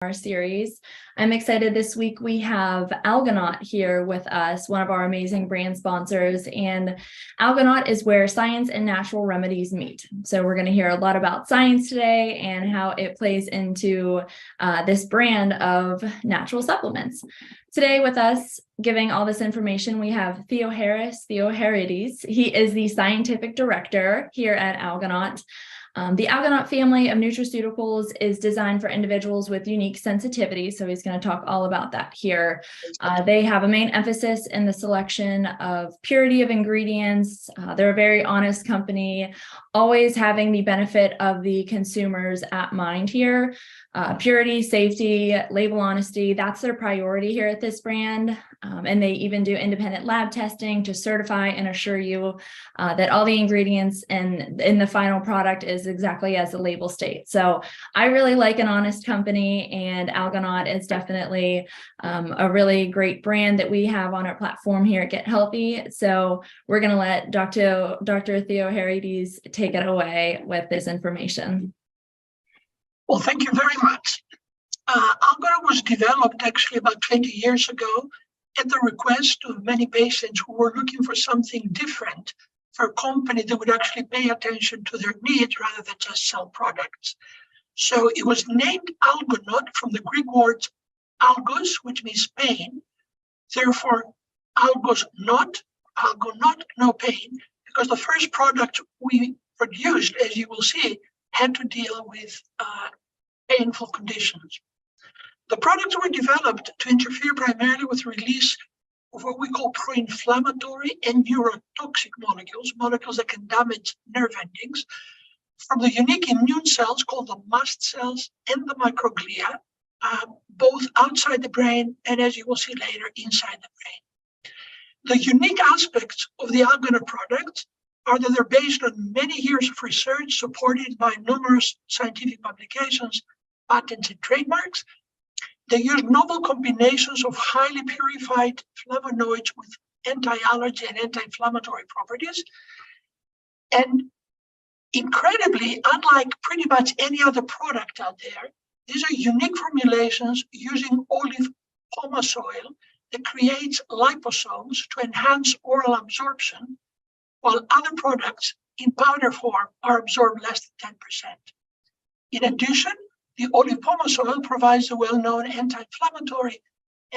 our series. I'm excited this week we have Algonot here with us, one of our amazing brand sponsors, and Algonot is where science and natural remedies meet. So we're going to hear a lot about science today and how it plays into this brand of natural supplements. Today with us, giving all this information, we have Theo Harides. He is the scientific director here at Algonot. The Algonot Family of Nutraceuticals is designed for individuals with unique sensitivities, so he's going to talk all about that here. They have a main emphasis in the selection of purity of ingredients. They're a very honest company, always having the benefit of the consumers at mind here. Purity, safety, label honesty, that's their priority here at this brand. And they even do independent lab testing to certify and assure you that all the ingredients in the final product is exactly as the label states. So I really like an honest company, and Algonot is definitely a really great brand that we have on our platform here at Get Healthy. So we're going to let Dr. Theo Harides take it away with this information. Well, thank you very much. Algonot was developed actually about 20 years ago at the request of many patients who were looking for something different, for a company that would actually pay attention to their needs rather than just sell products. So it was named Algonot from the Greek word algos, which means pain. Therefore, Algonot, no pain, because the first product we produced, as you will see, had to deal with painful conditions. The products were developed to interfere primarily with release of what we call pro-inflammatory and neurotoxic molecules that can damage nerve endings, from the unique immune cells called the mast cells and the microglia, both outside the brain and, as you will see later, inside the brain. The unique aspects of the Algonot products are that they're based on many years of research supported by numerous scientific publications, patents, and trademarks. They use novel combinations of highly purified flavonoids with anti-allergy and anti-inflammatory properties. And incredibly, unlike pretty much any other product out there, these are unique formulations using olive pomace oil that creates liposomes to enhance oral absorption, while other products in powder form are absorbed less than 10%. In addition, the olive pomace oil provides the well-known anti-inflammatory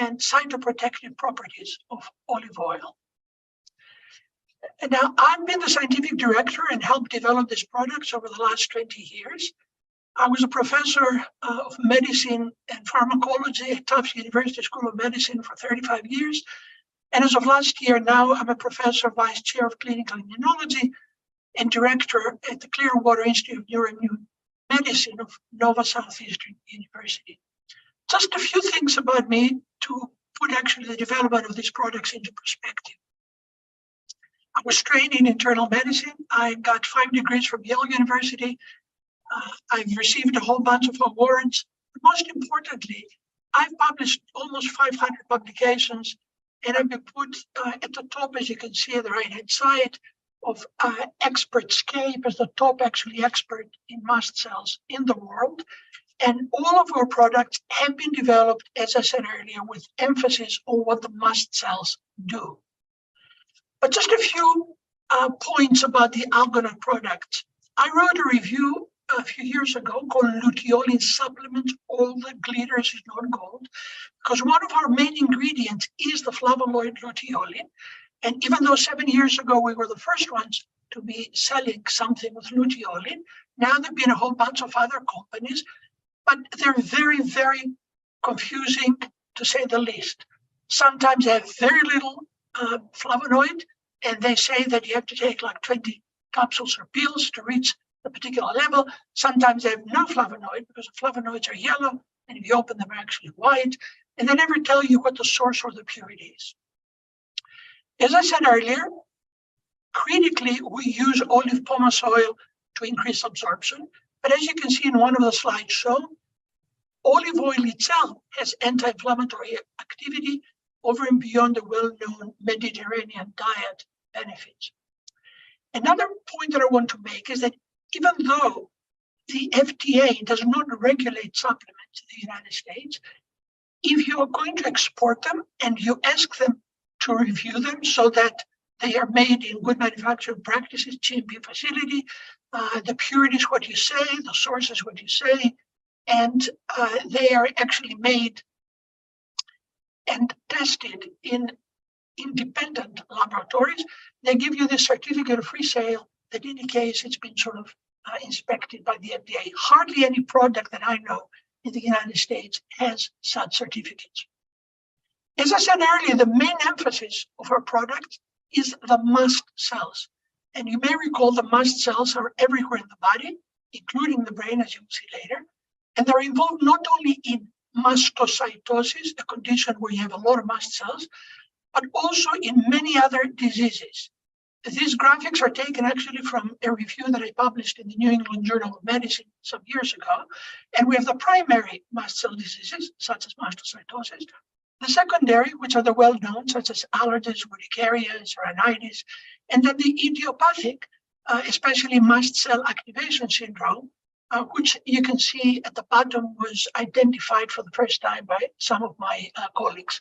and cytoprotective properties of olive oil. And now, I've been the scientific director and helped develop these products over the last 20 years. I was a professor of medicine and pharmacology at Tufts University School of Medicine for 35 years. And as of last year, now I'm a professor, vice chair of clinical immunology, and director at the Clearwater Institute of Neuroimmune Medicine of Nova Southeastern University. Just a few things about me to put actually the development of these products into perspective. I was trained in internal medicine. I got 5 degrees from Yale University. I've received a whole bunch of awards. But most importantly, I've published almost 500 publications, and I've been put at the top, as you can see at the right-hand side, of ExpertScape as the top expert in mast cells in the world. And all of our products have been developed, as I said earlier, with emphasis on what the mast cells do. But just a few points about the Algonot product. I wrote a review a few years ago called Luteolin Supplement, All That Glitters Is Not Gold, because one of our main ingredients is the flavonoid luteolin. And even though 7 years ago we were the first ones to be selling something with luteolin, now there have been a whole bunch of other companies, but they're very, very confusing, to say the least. Sometimes they have very little flavonoid, and they say that you have to take like 20 capsules or pills to reach a particular level. Sometimes they have no flavonoid because the flavonoids are yellow, and if you open them, they're actually white, and they never tell you what the source or the purity is. As I said earlier, critically, we use olive pomace oil to increase absorption. But as you can see in one of the slides shown, olive oil itself has anti-inflammatory activity over and beyond the well-known Mediterranean diet benefits. Another point that I want to make is that even though the FDA does not regulate supplements in the United States. If you are going to export them and you ask them to review them so that they are made in good manufacturing practices, GMP facility, the purity is what you say, the source is what you say, and they are actually made and tested in independent laboratories, they give you this certificate of free sale that indicates it's been sort of inspected by the FDA. Hardly any product that I know in the United States has such certificates. As I said earlier, the main emphasis of our product is the mast cells. And you may recall the mast cells are everywhere in the body, including the brain, as you will see later. And they're involved not only in mastocytosis, a condition where you have a lot of mast cells, but also in many other diseases. These graphics are taken actually from a review that I published in the New England Journal of Medicine some years ago. And we have the primary mast cell diseases, such as mastocytosis, the secondary, which are the well-known, such as allergies, urticarias, rhinitis, and then the idiopathic, especially mast cell activation syndrome, which you can see at the bottom was identified for the first time by some of my colleagues.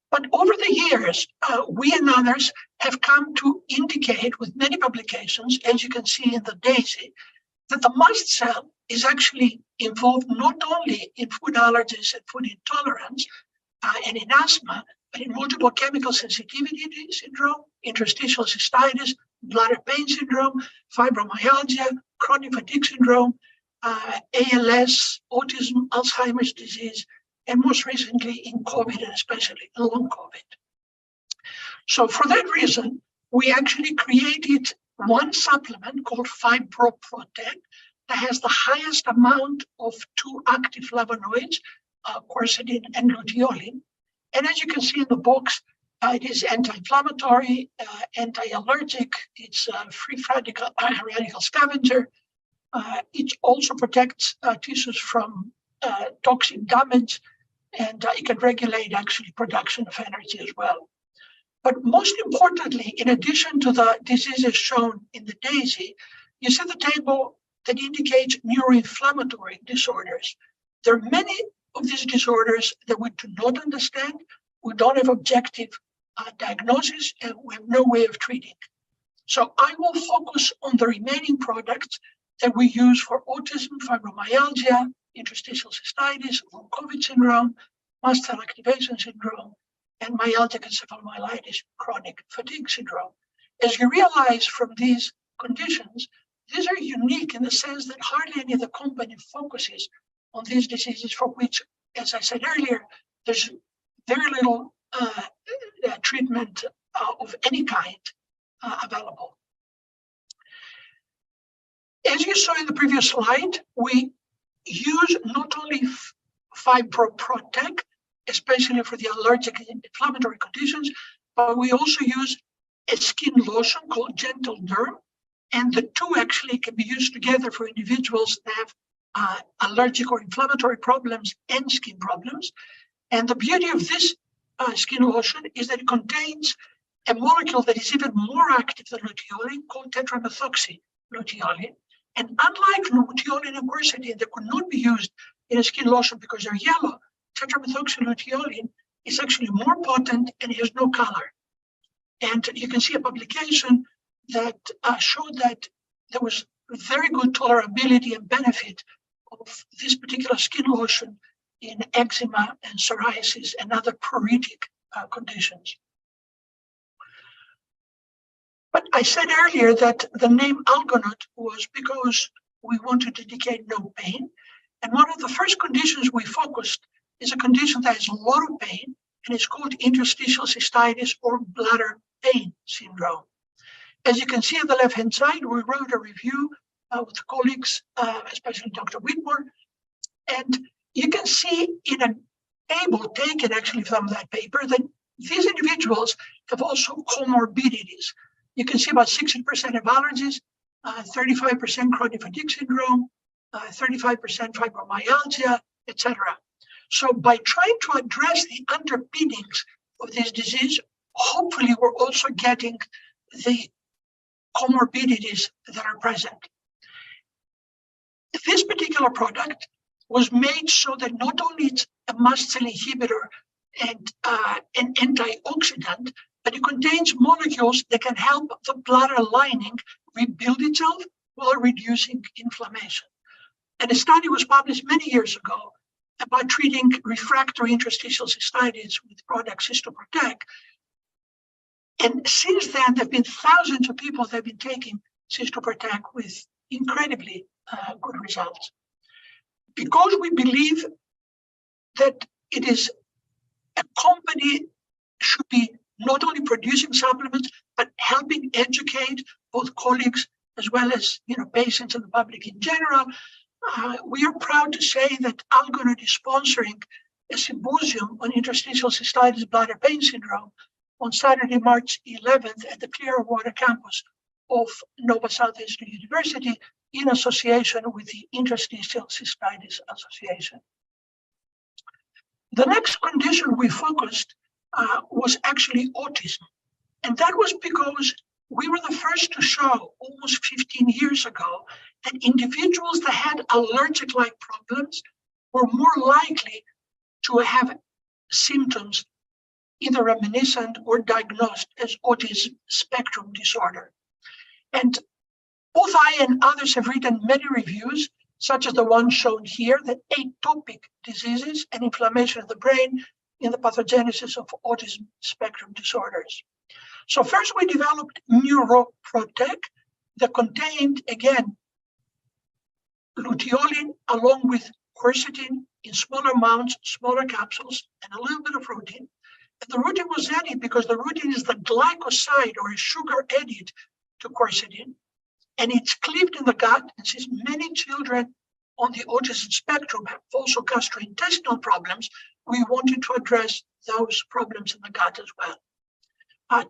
But over the years, we and others have come to indicate with many publications, as you can see in the DAISY, that the mast cell is actually involved not only in food allergies and food intolerance and in asthma, but in multiple chemical sensitivity syndrome, interstitial cystitis, bladder pain syndrome, fibromyalgia, chronic fatigue syndrome, ALS, autism, Alzheimer's disease, and most recently in COVID, and especially long COVID. So for that reason, we actually created one supplement called FibroProtect that has the highest amount of two active flavonoids, quercetin and luteolin. And as you can see in the box, it is anti-inflammatory, anti-allergic, it's a free radical scavenger. It also protects tissues from toxic damage, and it can regulate actually production of energy as well. But most importantly, in addition to the diseases shown in the DAISY, you see the table that indicates neuroinflammatory disorders. There are many of these disorders that we do not understand, we don't have objective diagnosis, and we have no way of treating. So I will focus on the remaining products that we use for autism, fibromyalgia, interstitial cystitis, long COVID syndrome, mast cell activation syndrome, and myalgic encephalomyelitis, chronic fatigue syndrome. As you realize from these conditions, these are unique in the sense that hardly any of the company focuses on these diseases for which, as I said earlier, there's very little treatment of any kind available. As you saw in the previous slide, we use not only FibroProtect, especially for the allergic and inflammatory conditions, but we also use a skin lotion called Gentle Derm, and the two actually can be used together for individuals that have allergic or inflammatory problems and skin problems. And the beauty of this skin lotion is that it contains a molecule that is even more active than luteolin called tetramethoxyluteolin. And unlike luteolin and quercetin that could not be used in a skin lotion because they're yellow, tetramethoxyluteolin is actually more potent and it has no color. And you can see a publication that showed that there was very good tolerability and benefit of this particular skin lotion in eczema and psoriasis and other pruritic conditions. But I said earlier that the name Algonot was because we wanted to indicate no pain. And one of the first conditions we focused is a condition that has a lot of pain, and it's called interstitial cystitis or bladder pain syndrome. As you can see on the left-hand side, we wrote a review with colleagues, especially Dr. Whitmore, and you can see in a table taken actually from that paper that these individuals have also comorbidities. You can see about 60% of allergies, 35% chronic fatigue syndrome, 35% fibromyalgia, etc. So by trying to address the underpinnings of this disease, hopefully we're also getting the comorbidities that are present. This particular product was made so that not only it's a mast cell inhibitor and an antioxidant, but it contains molecules that can help the bladder lining rebuild itself while reducing inflammation. And a study was published many years ago about treating refractory interstitial cystitis with product Cystoprotect. And since then, there have been thousands of people that have been taking Cystoprotect with incredibly good results. Because we believe that it is a company should be not only producing supplements, but helping educate both colleagues as well as patients and the public in general. We are proud to say that Algonot is sponsoring a symposium on interstitial cystitis bladder pain syndrome on Saturday, March 11th at the Clearwater campus of Nova Southeastern University in association with the Interstitial Cystitis Association. The next condition we focused was actually autism. And that was because we were the first to show almost 15 years ago that individuals that had allergic-like problems were more likely to have symptoms either reminiscent or diagnosed as autism spectrum disorder. And both I and others have written many reviews, such as the one shown here, that atopic diseases and inflammation of the brain in the pathogenesis of autism spectrum disorders. So first we developed NeuroProtect that contained, again, luteolin along with quercetin in smaller amounts, smaller capsules, and a little bit of rutin. And the rutin was added because the rutin is the glycoside or a sugar added to quercetin, and it's cleaved in the gut. And since many children on the autism spectrum have also gastrointestinal problems, we wanted to address those problems in the gut as well.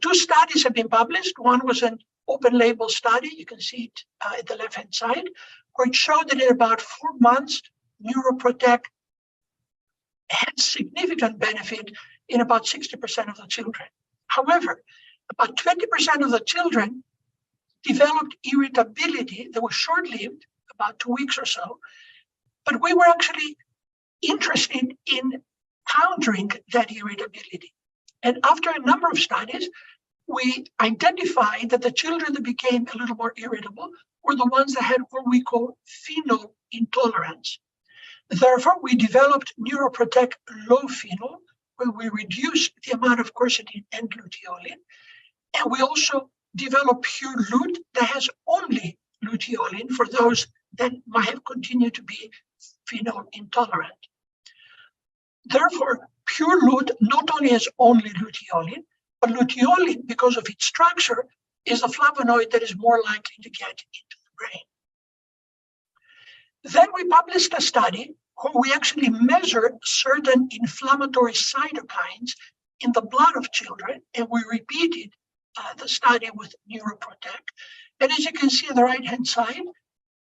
Two studies have been published. One was an open label study, you can see it at the left-hand side, where it showed that in about 4 months, NeuroProtect had significant benefit in about 60% of the children. However, about 20% of the children developed irritability that was short-lived, about 2 weeks or so, but we were actually interested in countering that irritability. And after a number of studies, we identified that the children that became a little more irritable were the ones that had what we call phenol intolerance. Therefore, we developed NeuroProtect Low Phenol, where we reduced the amount of quercetin and luteolin. And we also developed Pure Lut that has only luteolin for those that might have continued to be phenol intolerant. Therefore, Pure Lut not only has only luteolin, but luteolin, because of its structure, is a flavonoid that is more likely to get into the brain. Then we published a study where we actually measured certain inflammatory cytokines in the blood of children, and we repeated the study with NeuroProtect. And as you can see on the right-hand side,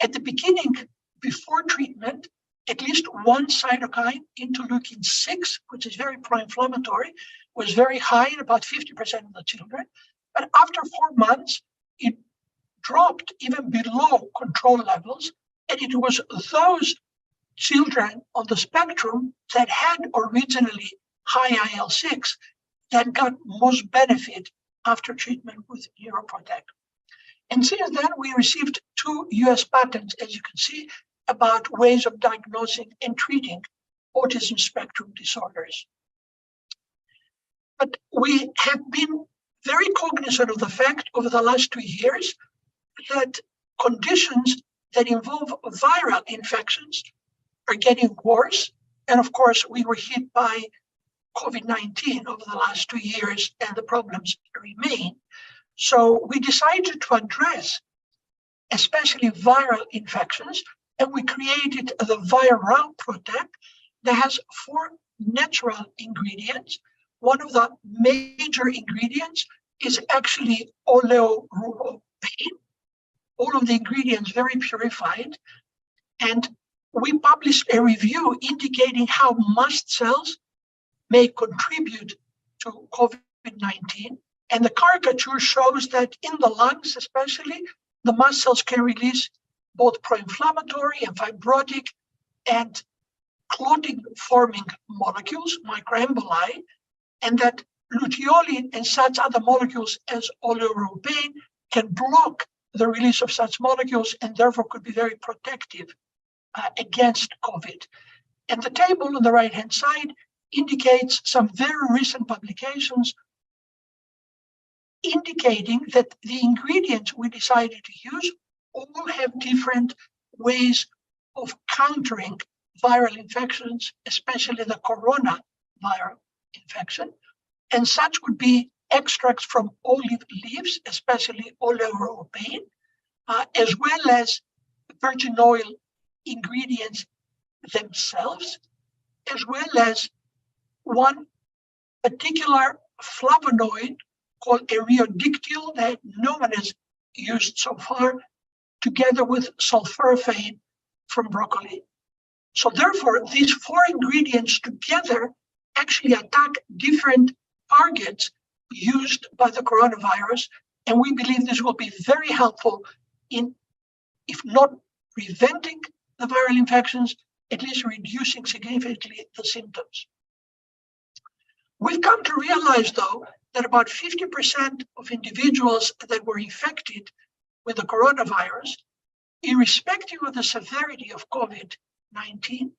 at the beginning, before treatment, at least one cytokine, interleukin-6, which is very pro-inflammatory, was very high in about 50% of the children. But after 4 months, it dropped even below control levels. And it was those children on the spectrum that had originally high IL-6 that got most benefit after treatment with NeuroProtect. And since then, we received 2 US patents, as you can see, about ways of diagnosing and treating autism spectrum disorders. But we have been very cognizant of the fact over the last 2 years that conditions that involve viral infections are getting worse. And of course, we were hit by COVID-19 over the last 2 years, and the problems remain. So we decided to address especially viral infections, and we created the Viral Protect that has 4 natural ingredients. One of the major ingredients is actually oleorubicin. All of the ingredients very purified. And we published a review indicating how mast cells may contribute to COVID-19. And the caricature shows that in the lungs, especially, the mast cells can release both pro-inflammatory and fibrotic and clotting-forming molecules, microemboli, and that luteolin and such other molecules as oleuropein can block the release of such molecules and therefore could be very protective against COVID. And the table on the right-hand side indicates some very recent publications indicating that the ingredients we decided to use all have different ways of countering viral infections, especially the coronavirus infection. And such would be extracts from olive leaves, especially oleuropein, as well as virgin oil ingredients themselves, as well as one particular flavonoid called eriodictyl that no one has used so far, together with sulforaphane from broccoli. So therefore, these four ingredients together actually attack different targets used by the coronavirus, and we believe this will be very helpful in, if not preventing the viral infections, at least reducing significantly the symptoms. We've come to realize, though, that about 50% of individuals that were infected with the coronavirus, irrespective of the severity of COVID-19,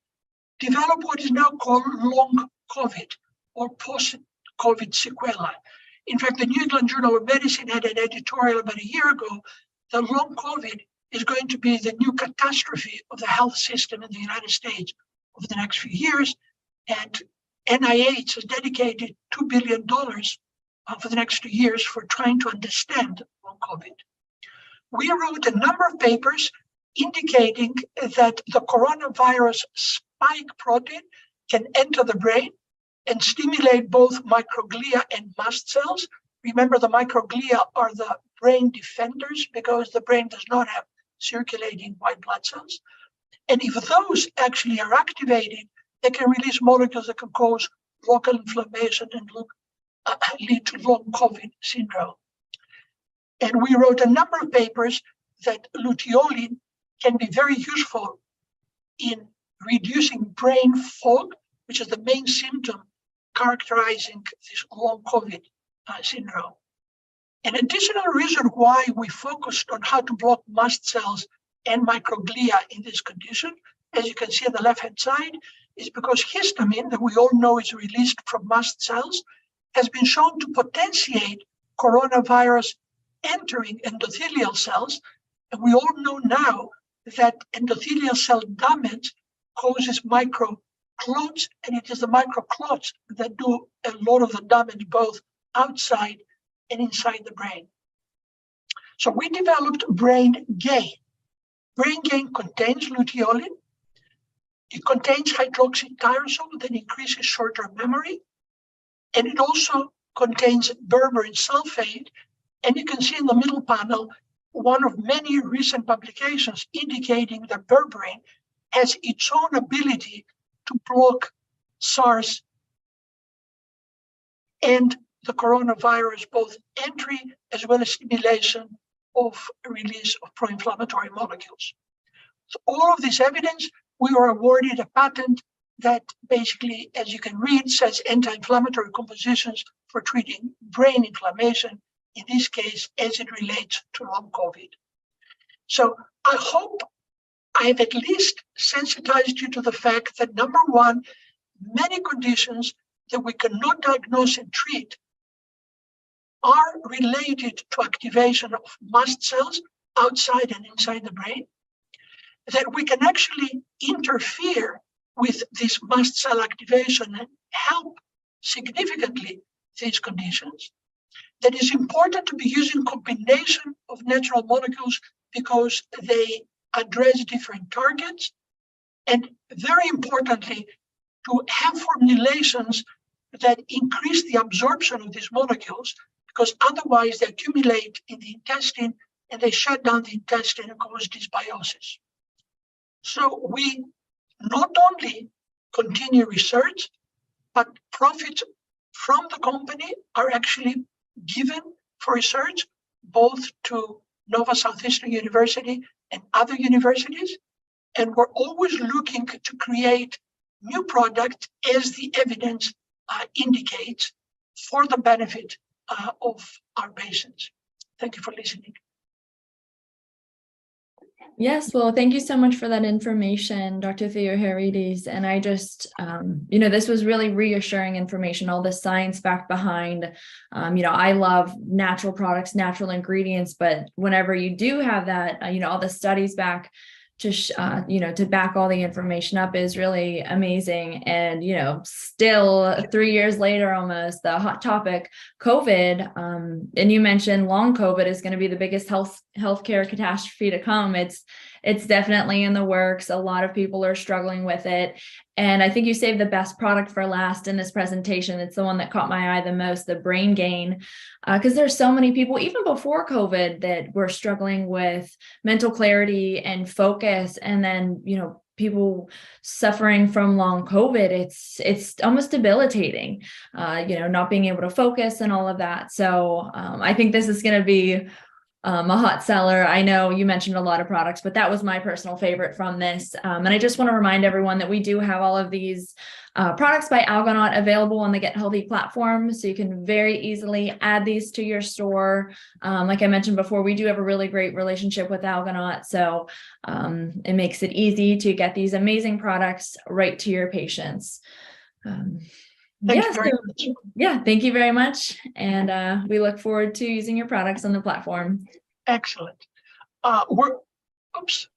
develop what is now called long COVID or post-COVID sequelae. In fact, the New England Journal of Medicine had an editorial about a year ago that long COVID is going to be the new catastrophe of the health system in the United States over the next few years. And NIH has dedicated $2 billion for the next 2 years for trying to understand long COVID. We wrote a number of papers indicating that the coronavirus spike protein can enter the brain and stimulate both microglia and mast cells. Remember, the microglia are the brain defenders because the brain does not have circulating white blood cells. And if those actually are activated, they can release molecules that can cause local inflammation and lead to long COVID syndrome. And we wrote a number of papers that luteolin can be very useful in reducing brain fog, which is the main symptom characterizing this long COVID syndrome. An additional reason why we focused on how to block mast cells and microglia in this condition, as you can see on the left-hand side, is because histamine, that we all know is released from mast cells, has been shown to potentiate coronavirus entering endothelial cells. And we all know now that endothelial cell damage causes microclots, and it is the microclots that do a lot of the damage both outside and inside the brain. So we developed Brain Gain. Brain Gain contains luteolin. It contains hydroxytyrosol that increases short-term memory. And it also contains berberine sulfate. And you can see in the middle panel, one of many recent publications indicating that berberine has its own ability to block SARS and the coronavirus, both entry as well as stimulation of release of pro-inflammatory molecules. So all of this evidence, we were awarded a patent that basically, as you can read, says anti-inflammatory compositions for treating brain inflammation, in this case, as it relates to long COVID. So I hope I have at least sensitized you to the fact that, number one, many conditions that we cannot diagnose and treat are related to activation of mast cells outside and inside the brain, that we can actually interfere with this mast cell activation and help significantly these conditions, that it's important to be using combination of natural molecules because they address different targets, and very importantly, to have formulations that increase the absorption of these molecules, because otherwise they accumulate in the intestine and they shut down the intestine and cause dysbiosis. So we not only continue research, but profits from the company are actually given for research, both to Nova Southeastern University and other universities. And we're always looking to create new product as the evidence indicates for the benefit of our patients. Thank you for listening. Yes, well, thank you so much for that information, Dr. Theoharides. And I just, this was really reassuring information, all the science back behind. I love natural products, natural ingredients, but whenever you do have that, all the studies back to back all the information up is really amazing. And, still 3 years later, almost the hot topic, COVID, and you mentioned long COVID is going to be the biggest healthcare catastrophe to come. It's definitely in the works. A lot of people are struggling with it. And I think you saved the best product for last in this presentation. It's the one that caught my eye the most, the brain gain, because there's so many people, even before COVID, that were struggling with mental clarity and focus. And then, people suffering from long COVID, it's almost debilitating, not being able to focus and all of that. So I think this is going to be a hot seller. I know you mentioned a lot of products, but that was my personal favorite from this. And I just want to remind everyone that we do have all of these products by Algonot available on the Get Healthy platform. So you can very easily add these to your store. Like I mentioned before, we do have a really great relationship with Algonot. So it makes it easy to get these amazing products right to your patients. Thank you very much. And we look forward to using your products on the platform. Excellent. Oops.